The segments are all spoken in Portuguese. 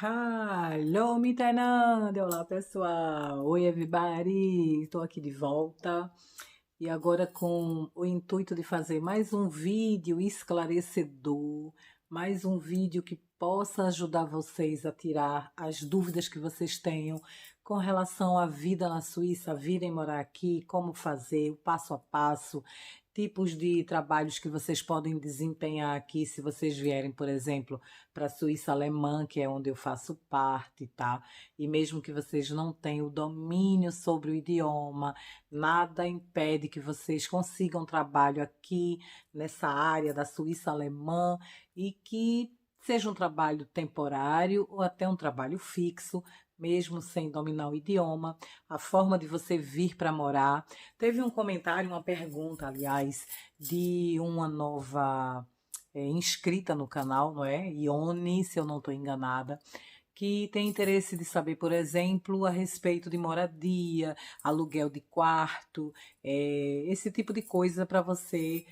Hello, me Tainanda! Olá, pessoal! Oi, everybody! Estou aqui de volta e agora com o intuito de fazer mais um vídeo esclarecedor, mais um vídeo que possa ajudar vocês a tirar as dúvidas que vocês tenham com relação à vida na Suíça, virem morar aqui, como fazer, o passo a passo, tipos de trabalhos que vocês podem desempenhar aqui se vocês vierem, por exemplo, para a Suíça alemã, que é onde eu faço parte, tá? E mesmo que vocês não tenham o domínio sobre o idioma, nada impede que vocês consigam trabalho aqui nessa área da Suíça alemã e que seja um trabalho temporário ou até um trabalho fixo, mesmo sem dominar o idioma, a forma de você vir para morar. Teve um comentário, uma pergunta, aliás, de uma nova inscrita no canal, não é? Ione, se eu não estou enganada, que tem interesse de saber, por exemplo, a respeito de moradia, aluguel de quarto, esse tipo de coisa para você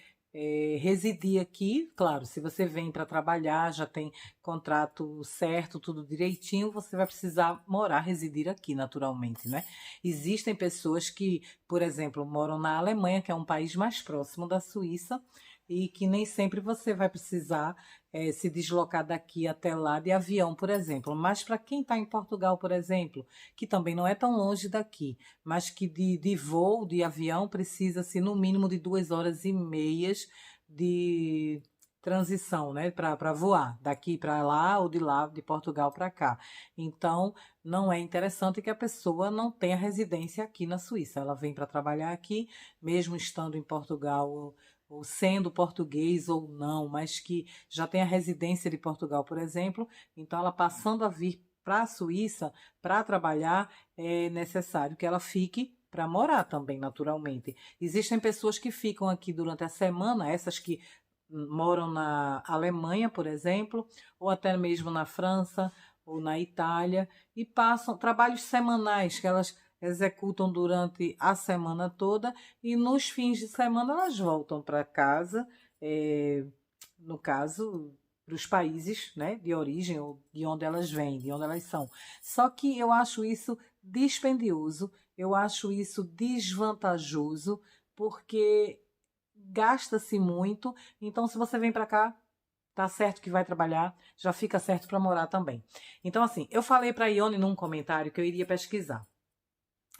residir aqui. Claro, se você vem para trabalhar, já tem contrato certo, tudo direitinho, você vai precisar morar, residir aqui naturalmente, né? Existem pessoas que, por exemplo, moram na Alemanha, que é um país mais próximo da Suíça, e que nem sempre você vai precisar se deslocar daqui até lá de avião, por exemplo. Mas para quem está em Portugal, por exemplo, que também não é tão longe daqui, mas que de voo, de avião, precisa-se no mínimo de 2 horas e meia de transição, né, para voar daqui para lá ou de lá de Portugal para cá. Então, não é interessante que a pessoa não tenha residência aqui na Suíça. Ela vem para trabalhar aqui, mesmo estando em Portugal ou sendo português ou não, mas que já tem a residência de Portugal, por exemplo, então ela passando a vir para a Suíça para trabalhar, é necessário que ela fique para morar também, naturalmente. Existem pessoas que ficam aqui durante a semana, essas que moram na Alemanha, por exemplo, ou até mesmo na França ou na Itália, e passam trabalhos semanais que elas executam durante a semana toda e nos fins de semana elas voltam para casa, eh, no caso, para os países, né, de origem ou de onde elas vêm, de onde elas são. Só que eu acho isso dispendioso, eu acho isso desvantajoso, porque gasta-se muito. Então, se você vem para cá, tá certo que vai trabalhar, já fica certo para morar também. Então, assim, eu falei para a Ione num comentário que eu iria pesquisar.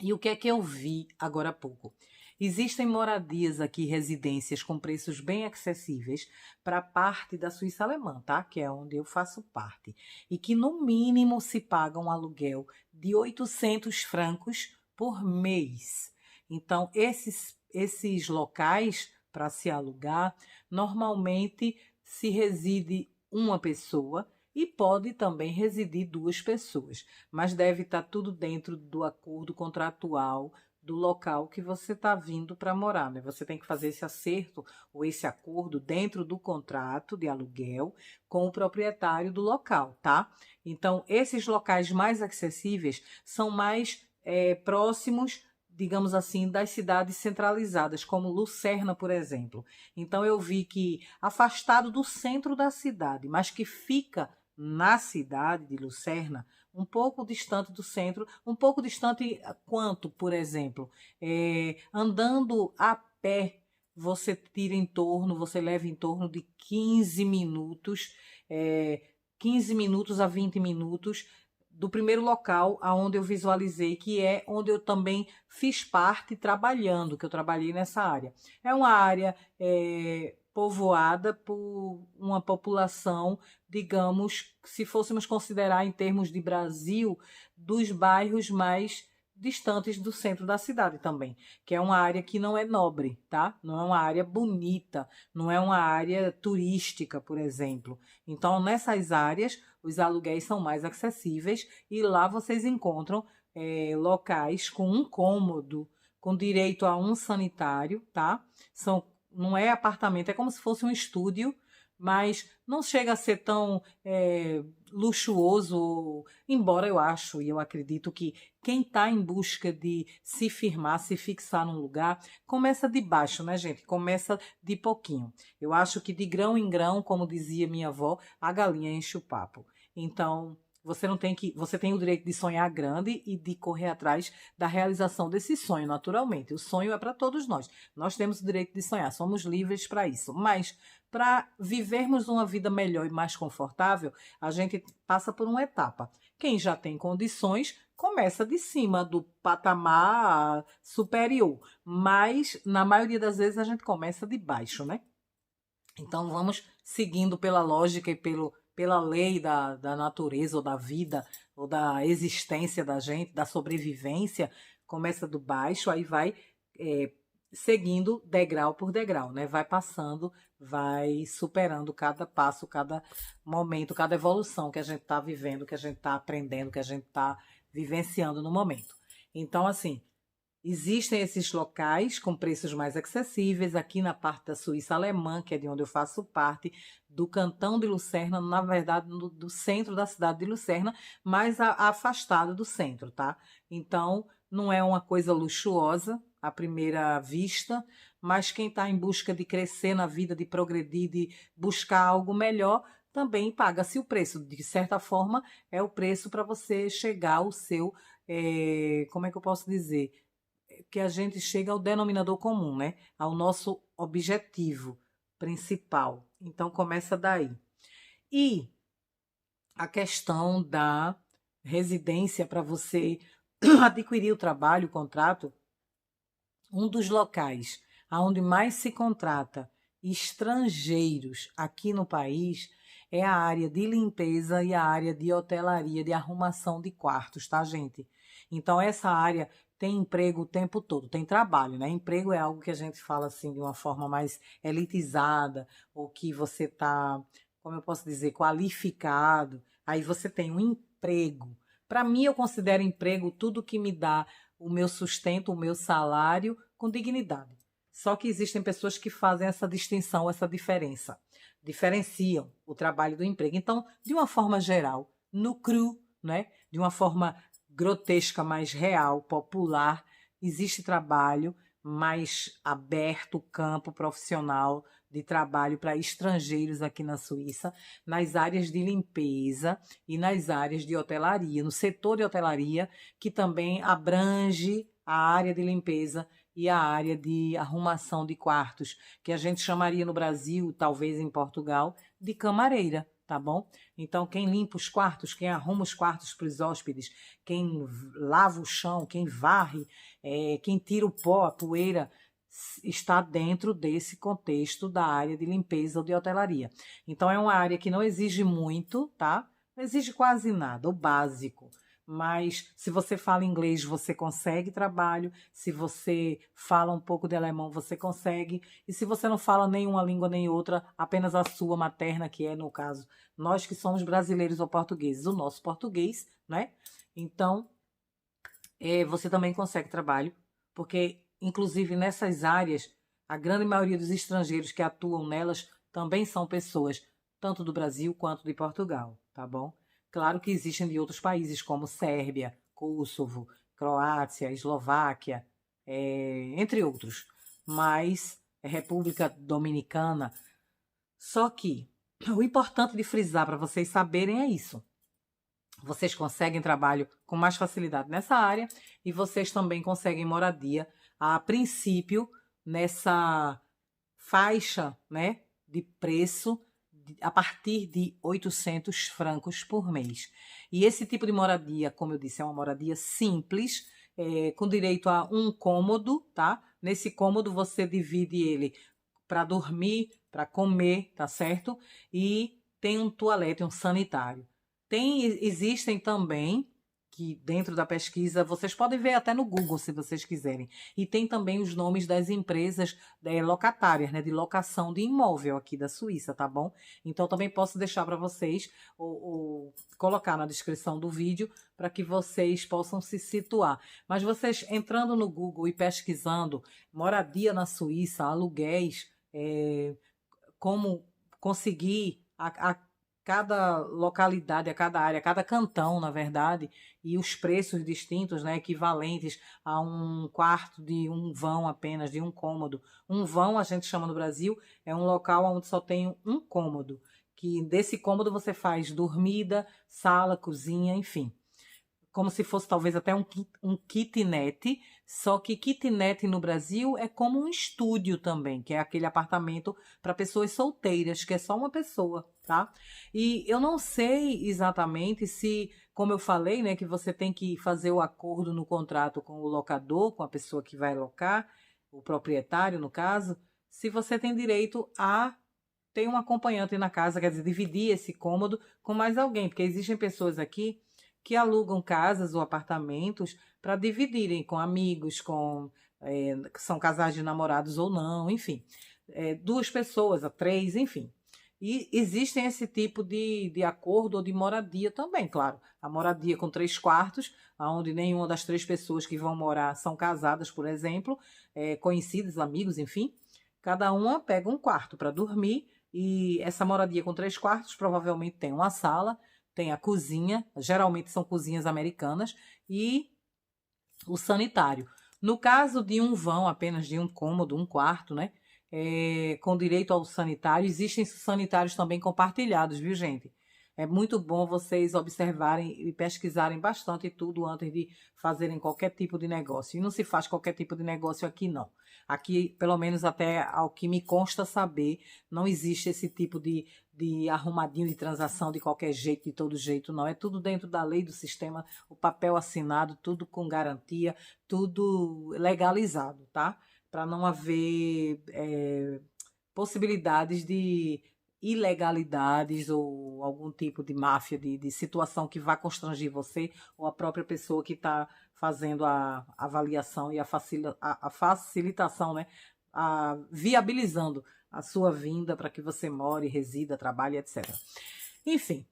E o que é que eu vi agora há pouco? Existem moradias aqui, residências com preços bem acessíveis para parte da Suíça alemã, tá? Que é onde eu faço parte. E que no mínimo se paga um aluguel de 800 francos por mês. Então, esses locais para se alugar, normalmente se reside uma pessoa e pode também residir duas pessoas, mas deve estar tudo dentro do acordo contratual do local que você está vindo para morar, né? Você tem que fazer esse acerto ou esse acordo dentro do contrato de aluguel com o proprietário do local, tá? Então, esses locais mais acessíveis são mais próximos, digamos assim, das cidades centralizadas, como Lucerna, por exemplo. Então, eu vi que afastado do centro da cidade, mas que fica na cidade de Lucerna, um pouco distante do centro, um pouco distante quanto, por exemplo, andando a pé, você leva em torno de 15 minutos, 15 minutos a 20 minutos do primeiro local aonde eu visualizei, que é onde eu também fiz parte trabalhando, que eu trabalhei nessa área. É uma área povoada por uma população, digamos, se fôssemos considerar em termos de Brasil, dos bairros mais distantes do centro da cidade também, que é uma área que não é nobre, tá? Não é uma área bonita, não é uma área turística, por exemplo. Então, nessas áreas, os aluguéis são mais acessíveis e lá vocês encontram locais com um cômodo, com direito a um sanitário, tá? Não é apartamento, é como se fosse um estúdio, mas não chega a ser tão luxuoso, embora eu acho e eu acredito que quem está em busca de se firmar, se fixar num lugar, começa de baixo, né, gente? Começa de pouquinho. Eu acho que de grão em grão, como dizia minha avó, a galinha enche o papo. Então, Você não tem que, você tem o direito de sonhar grande e de correr atrás da realização desse sonho, naturalmente. O sonho é para todos nós. Nós temos o direito de sonhar, somos livres para isso. Mas para vivermos uma vida melhor e mais confortável, a gente passa por uma etapa. Quem já tem condições começa de cima do patamar superior, mas na maioria das vezes a gente começa de baixo, né? Então vamos seguindo pela lógica e pela lei da natureza ou da vida ou da existência da gente, da sobrevivência. Começa do baixo, aí vai é, seguindo degrau por degrau, né? Vai passando, vai superando cada passo, cada momento, cada evolução que a gente está vivendo, que a gente está aprendendo, que a gente está vivenciando no momento. Então, assim, existem esses locais com preços mais acessíveis, aqui na parte da Suíça alemã, que é de onde eu faço parte, do Cantão de Lucerna, na verdade, do centro da cidade de Lucerna, mais afastado do centro, tá? Então, não é uma coisa luxuosa à primeira vista, mas quem está em busca de crescer na vida, de progredir, de buscar algo melhor, também paga-se o preço. De certa forma, é o preço para você chegar ao seu, como é que eu posso dizer? Que a gente chega ao denominador comum, né? Ao nosso objetivo principal. Então começa daí. E a questão da residência para você adquirir o trabalho, o contrato, um dos locais onde mais se contrata estrangeiros aqui no país é a área de limpeza e a área de hotelaria, de arrumação de quartos, tá, gente? Então, essa área tem emprego o tempo todo, tem trabalho, né? Emprego é algo que a gente fala assim de uma forma mais elitizada, ou que você tá, como eu posso dizer, qualificado. Aí você tem um emprego. Para mim, eu considero emprego tudo que me dá o meu sustento, o meu salário com dignidade. Só que existem pessoas que fazem essa distinção, essa diferença. Diferenciam o trabalho do emprego. Então, de uma forma geral, no cru, né? De uma forma grotesca, mais real, popular, existe trabalho mais aberto, campo profissional de trabalho para estrangeiros aqui na Suíça, nas áreas de limpeza e nas áreas de hotelaria, no setor de hotelaria, que também abrange a área de limpeza e a área de arrumação de quartos, que a gente chamaria no Brasil, talvez em Portugal, de camareira, tá bom? Então, quem limpa os quartos, quem arruma os quartos para os hóspedes, quem lava o chão, quem varre, quem tira o pó, a poeira, está dentro desse contexto da área de limpeza ou de hotelaria. Então, é uma área que não exige muito, tá? Não exige quase nada, o básico. Mas se você fala inglês, você consegue trabalho. Se você fala um pouco de alemão, você consegue. E se você não fala nenhuma língua nem outra, apenas a sua materna, que é, no caso, nós que somos brasileiros ou portugueses, o nosso português, né? Então, você também consegue trabalho, porque, inclusive, nessas áreas, a grande maioria dos estrangeiros que atuam nelas também são pessoas, tanto do Brasil quanto de Portugal, tá bom? Claro que existem de outros países, como Sérvia, Kosovo, Croácia, Eslováquia, entre outros, mas República Dominicana. Só que o importante de frisar para vocês saberem é isso. Vocês conseguem trabalho com mais facilidade nessa área e vocês também conseguem moradia, a princípio, nessa faixa, né, de preço a partir de 800 francos por mês. E esse tipo de moradia, como eu disse, é uma moradia simples, com direito a um cômodo, tá? Nesse cômodo você divide ele para dormir, para comer, tá certo? E tem um toalete, um sanitário. Existem também, que dentro da pesquisa, vocês podem ver até no Google, se vocês quiserem. E tem também os nomes das empresas locatárias, né, de locação de imóvel aqui da Suíça, tá bom? Então, também posso deixar para vocês, ou colocar na descrição do vídeo, para que vocês possam se situar. Mas vocês entrando no Google e pesquisando moradia na Suíça, aluguéis, como conseguir a cada localidade, a cada área, a cada cantão, na verdade, e os preços distintos, né, equivalentes a um quarto de um vão apenas, de um cômodo. Um vão, a gente chama no Brasil, é um local onde só tem um cômodo, que desse cômodo você faz dormida, sala, cozinha, enfim. Como se fosse talvez até um kitnet, só que kitnet no Brasil é como um estúdio também, que é aquele apartamento para pessoas solteiras, que é só uma pessoa, tá? E eu não sei exatamente se, como eu falei, né, que você tem que fazer o acordo no contrato com o locador, com a pessoa que vai locar, o proprietário, no caso, se você tem direito a ter um acompanhante na casa, quer dizer, dividir esse cômodo com mais alguém, porque existem pessoas aqui que alugam casas ou apartamentos para dividirem com amigos, que são casais de namorados ou não, enfim, duas pessoas, a três, enfim. E existem esse tipo de acordo ou de moradia também, claro. A moradia com 3 quartos, onde nenhuma das 3 pessoas que vão morar são casadas, por exemplo, conhecidos, amigos, enfim. Cada uma pega um quarto para dormir e essa moradia com 3 quartos provavelmente tem uma sala, tem a cozinha, geralmente são cozinhas americanas, e o sanitário. No caso de um vão, apenas de um cômodo, um quarto, né? Com direito ao sanitário, existem sanitários também compartilhados, viu, gente? É muito bom vocês observarem e pesquisarem bastante tudo antes de fazerem qualquer tipo de negócio. E não se faz qualquer tipo de negócio aqui, não. Aqui, pelo menos até ao que me consta saber, não existe esse tipo de arrumadinho de transação de qualquer jeito, de todo jeito, não. É tudo dentro da lei, do sistema, o papel assinado, tudo com garantia, tudo legalizado, tá? Para não haver possibilidades de ilegalidades ou algum tipo de máfia, de situação que vá constranger você ou a própria pessoa que está fazendo a avaliação e a facilitação, né? Viabilizando a sua vinda para que você more, resida, trabalhe, etc. Enfim,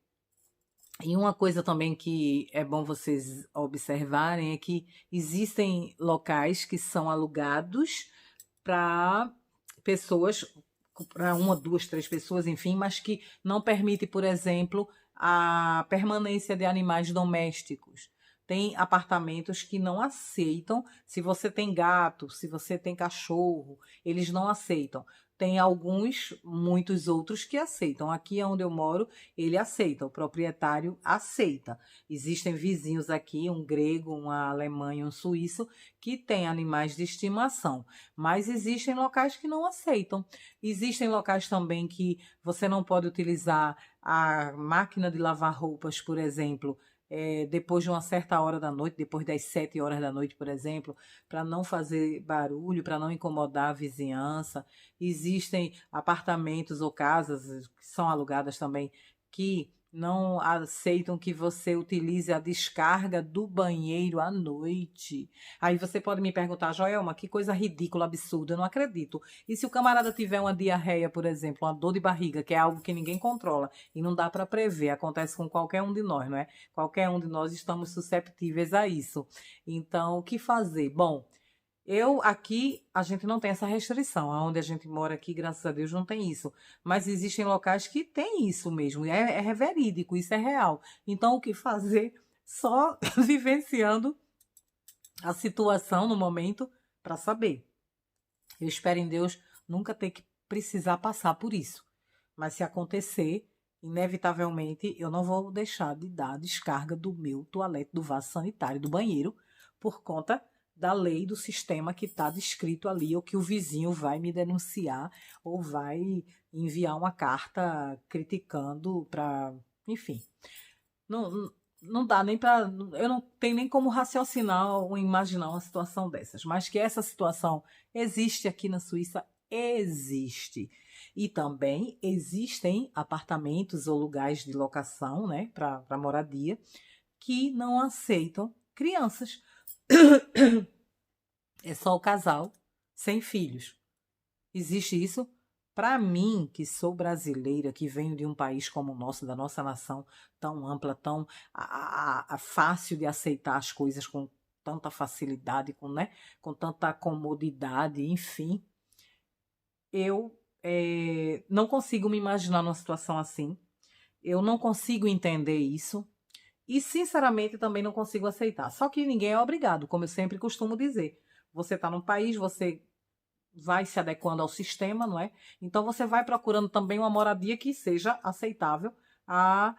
e uma coisa também que é bom vocês observarem é que existem locais que são alugados para pessoas, para uma, duas, 3 pessoas, enfim, mas que não permite, por exemplo, a permanência de animais domésticos. Tem apartamentos que não aceitam. Se você tem gato, se você tem cachorro, eles não aceitam. Tem alguns, muitos outros que aceitam. Aqui onde eu moro, ele aceita, o proprietário aceita. Existem vizinhos aqui, um grego, uma alemã e um suíço, que têm animais de estimação. Mas existem locais que não aceitam. Existem locais também que você não pode utilizar a máquina de lavar roupas, por exemplo, depois de uma certa hora da noite, depois das 7 horas da noite, por exemplo, para não fazer barulho, para não incomodar a vizinhança. Existem apartamentos ou casas que são alugadas também que não aceitam que você utilize a descarga do banheiro à noite. Aí você pode me perguntar, Joelma, que coisa ridícula, absurda, eu não acredito. E se o camarada tiver uma diarreia, por exemplo, uma dor de barriga, que é algo que ninguém controla e não dá para prever, acontece com qualquer um de nós, não é? Qualquer um de nós estamos susceptíveis a isso. Então, o que fazer? Bom, a gente não tem essa restrição. Onde a gente mora aqui, graças a Deus, não tem isso. Mas existem locais que tem isso mesmo. É verídico, isso é real. Então, o que fazer? Só vivenciando a situação no momento para saber. Eu espero em Deus nunca ter que precisar passar por isso. Mas se acontecer, inevitavelmente, eu não vou deixar de dar a descarga do meu toalete, do vaso sanitário, do banheiro, por conta da lei, do sistema que está descrito ali, ou que o vizinho vai me denunciar, ou vai enviar uma carta criticando para... Enfim, não dá nem para... Eu não tenho nem como raciocinar ou imaginar uma situação dessas. Mas que essa situação existe aqui na Suíça, existe. E também existem apartamentos ou lugares de locação, né, para moradia, que não aceitam crianças. É só o casal sem filhos. Existe isso? Para mim, que sou brasileira, que venho de um país como o nosso, da nossa nação, tão ampla, tão fácil de aceitar as coisas com tanta facilidade, com tanta comodidade, enfim, eu não consigo me imaginar numa situação assim. Eu não consigo entender isso. E, sinceramente, também não consigo aceitar. Só que ninguém é obrigado, como eu sempre costumo dizer. Você está num país, você vai se adequando ao sistema, não é? Então você vai procurando também uma moradia que seja aceitável à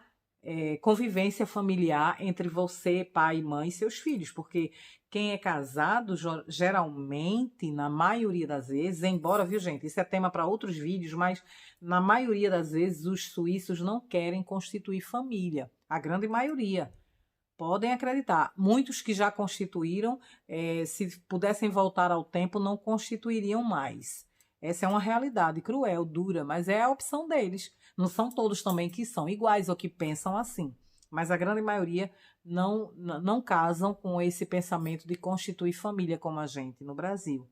convivência familiar entre você, pai, mãe e seus filhos, porque quem é casado, geralmente, na maioria das vezes, embora, viu gente, isso é tema para outros vídeos, mas na maioria das vezes os suíços não querem constituir família, a grande maioria. Podem acreditar, muitos que já constituíram, se pudessem voltar ao tempo, não constituiriam mais. Essa é uma realidade cruel, dura, mas é a opção deles. Não são todos também que são iguais ou que pensam assim. Mas a grande maioria não casam com esse pensamento de constituir família como a gente no Brasil.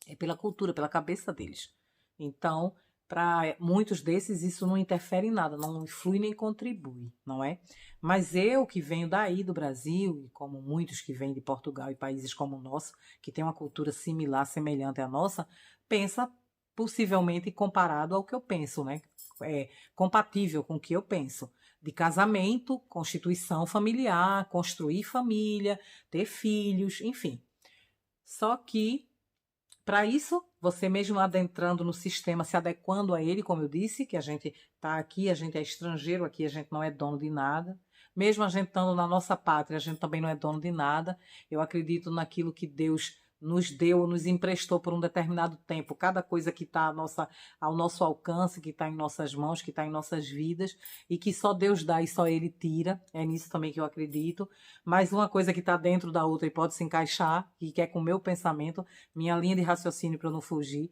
É pela cultura, pela cabeça deles. Então, para muitos desses, isso não interfere em nada, não influi nem contribui, não é? Mas eu que venho daí do Brasil, e como muitos que vêm de Portugal e países como o nosso, que tem uma cultura similar, semelhante à nossa, pensa possivelmente comparado ao que eu penso, né? É compatível com o que eu penso. De casamento, constituição familiar, construir família, ter filhos, enfim. Só que para isso, você mesmo adentrando no sistema, se adequando a ele, como eu disse, que a gente está aqui, a gente é estrangeiro aqui, a gente não é dono de nada. Mesmo a gente estando na nossa pátria, a gente também não é dono de nada. Eu acredito naquilo que Deus nos deu, nos emprestou por um determinado tempo. Cada coisa que está ao nosso alcance, que está em nossas mãos, que está em nossas vidas, e que só Deus dá e só Ele tira. É nisso também que eu acredito. Mas uma coisa que está dentro da outra e pode se encaixar, e que é com o meu pensamento, minha linha de raciocínio para eu não fugir,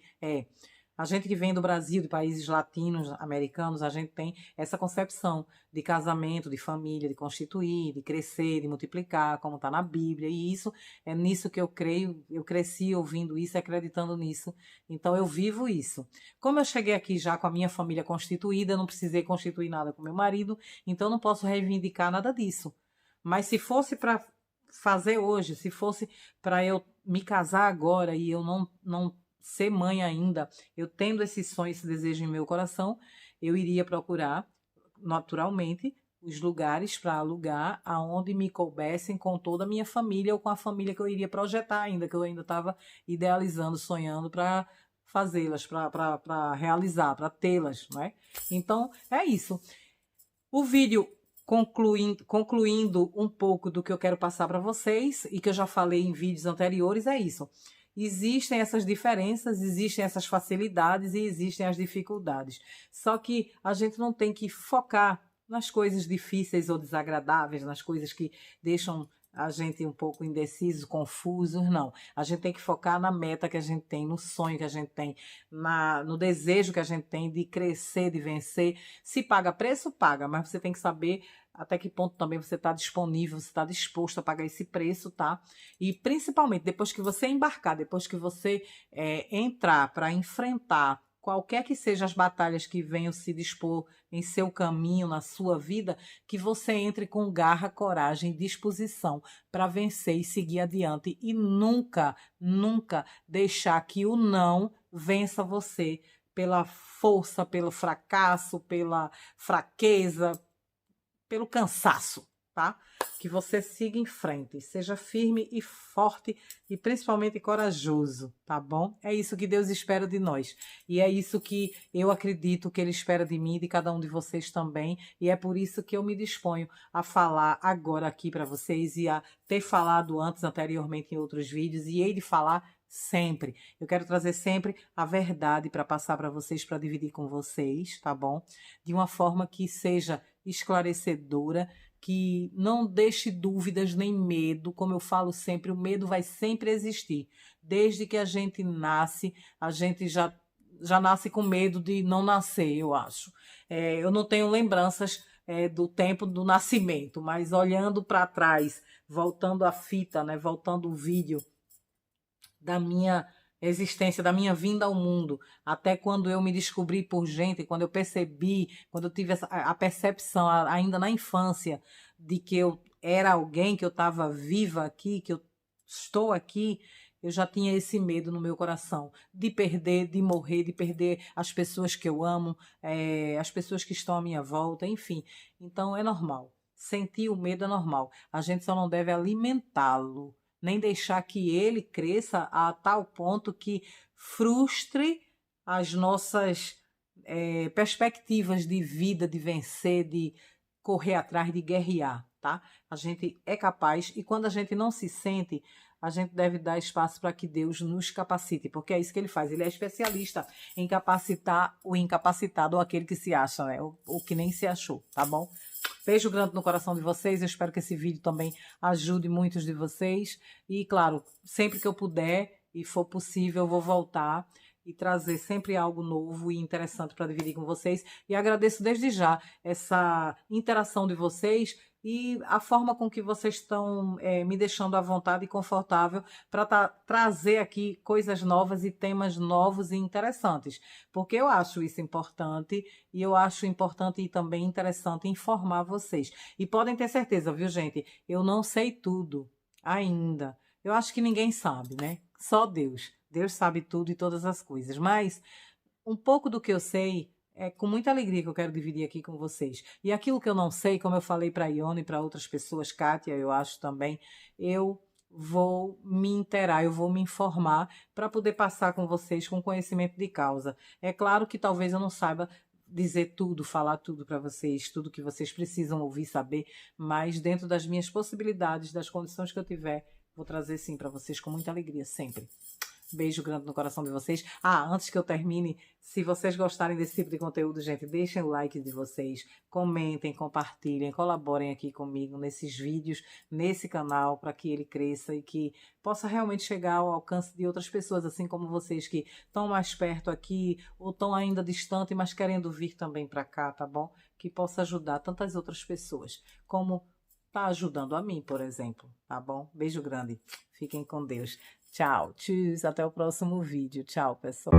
a gente que vem do Brasil, de países latinos, americanos, a gente tem essa concepção de casamento, de família, de constituir, de crescer, de multiplicar, como está na Bíblia. E isso é nisso que eu creio. Eu cresci ouvindo isso, acreditando nisso. Então eu vivo isso. Como eu cheguei aqui já com a minha família constituída, não precisei constituir nada com meu marido, então não posso reivindicar nada disso. Mas se fosse para fazer hoje, se fosse para eu me casar agora e eu não ser mãe ainda, eu tendo esse sonho, esse desejo em meu coração, eu iria procurar, naturalmente, os lugares para alugar aonde me coubessem com toda a minha família ou com a família que eu iria projetar ainda, que eu ainda estava idealizando, sonhando para fazê-las, para realizar, para tê-las, não é? Então, é isso. O vídeo concluindo um pouco do que eu quero passar para vocês e que eu já falei em vídeos anteriores, é isso. Existem essas diferenças, existem essas facilidades e existem as dificuldades. Só que a gente não tem que focar nas coisas difíceis ou desagradáveis, nas coisas que deixam a gente um pouco indeciso, confuso, não. A gente tem que focar na meta que a gente tem, no sonho que a gente tem, no desejo que a gente tem de crescer, de vencer. Se paga preço, paga, mas você tem que saber até que ponto também você está disponível, você está disposto a pagar esse preço, tá? E principalmente depois que você embarcar, depois que você entrar para enfrentar qualquer que sejam as batalhas que venham se dispor em seu caminho, na sua vida, que você entre com garra, coragem, disposição para vencer e seguir adiante e nunca, nunca deixar que o não vença você pela força, pelo fracasso, pela fraqueza, pelo cansaço, tá? Que você siga em frente, seja firme e forte e principalmente corajoso, tá bom? É isso que Deus espera de nós. E é isso que eu acredito que Ele espera de mim e de cada um de vocês também. E é por isso que eu me disponho a falar agora aqui para vocês e a ter falado anteriormente em outros vídeos e hei de falar sempre. Eu quero trazer sempre a verdade para passar para vocês, para dividir com vocês, tá bom? De uma forma que seja esclarecedora, que não deixe dúvidas nem medo. Como eu falo sempre, o medo vai sempre existir. Desde que a gente nasce, a gente já nasce com medo de não nascer, eu acho. Eu não tenho lembranças do tempo do nascimento, mas olhando para trás, voltando a fita, né, voltando o vídeo da minha existência, da minha vinda ao mundo, até quando eu me descobri por gente, quando eu percebi, quando eu tive a percepção, ainda na infância, de que eu era alguém, que eu estava viva aqui, que eu estou aqui, eu já tinha esse medo no meu coração, de perder, de morrer, de perder as pessoas que eu amo, as pessoas que estão à minha volta, enfim. Então é normal. Sentir o medo é normal. A gente só não deve alimentá-lo. nem deixar que ele cresça a tal ponto que frustre as nossas perspectivas de vida, de vencer, de correr atrás, de guerrear, tá? A gente é capaz e quando a gente não se sente, a gente deve dar espaço para que Deus nos capacite, porque é isso que ele faz. Ele é especialista em capacitar o incapacitado ou aquele que se acha, né? O que nem se achou, tá bom? Beijo grande no coração de vocês. Eu espero que esse vídeo também ajude muitos de vocês. E, claro, sempre que eu puder e for possível, eu vou voltar e trazer sempre algo novo e interessante para dividir com vocês. E agradeço desde já essa interação de vocês e a forma com que vocês estão me deixando à vontade e confortável para trazer aqui coisas novas e temas novos e interessantes. Porque eu acho isso importante e eu acho importante e também interessante informar vocês. E podem ter certeza, viu, gente? Eu não sei tudo ainda. Eu acho que ninguém sabe, né? Só Deus. Deus sabe tudo e todas as coisas. Mas um pouco do que eu sei é com muita alegria que eu quero dividir aqui com vocês. E aquilo que eu não sei, como eu falei para a Ione e para outras pessoas, Kátia, eu acho também, eu vou me inteirar, eu vou me informar para poder passar com vocês com conhecimento de causa. É claro que talvez eu não saiba dizer tudo, falar tudo para vocês, tudo que vocês precisam ouvir, saber, mas dentro das minhas possibilidades, das condições que eu tiver, vou trazer sim para vocês com muita alegria, sempre. Beijo grande no coração de vocês. Antes que eu termine, se vocês gostarem desse tipo de conteúdo, gente, deixem o like de vocês, comentem, compartilhem, colaborem aqui comigo nesses vídeos, nesse canal, para que ele cresça e que possa realmente chegar ao alcance de outras pessoas, assim como vocês que estão mais perto aqui ou estão ainda distante, mas querendo vir também para cá, tá bom? Que possa ajudar tantas outras pessoas, como tá ajudando a mim, por exemplo, tá bom? Beijo grande. Fiquem com Deus. Tchau. Tchau. Até o próximo vídeo. Tchau, pessoal.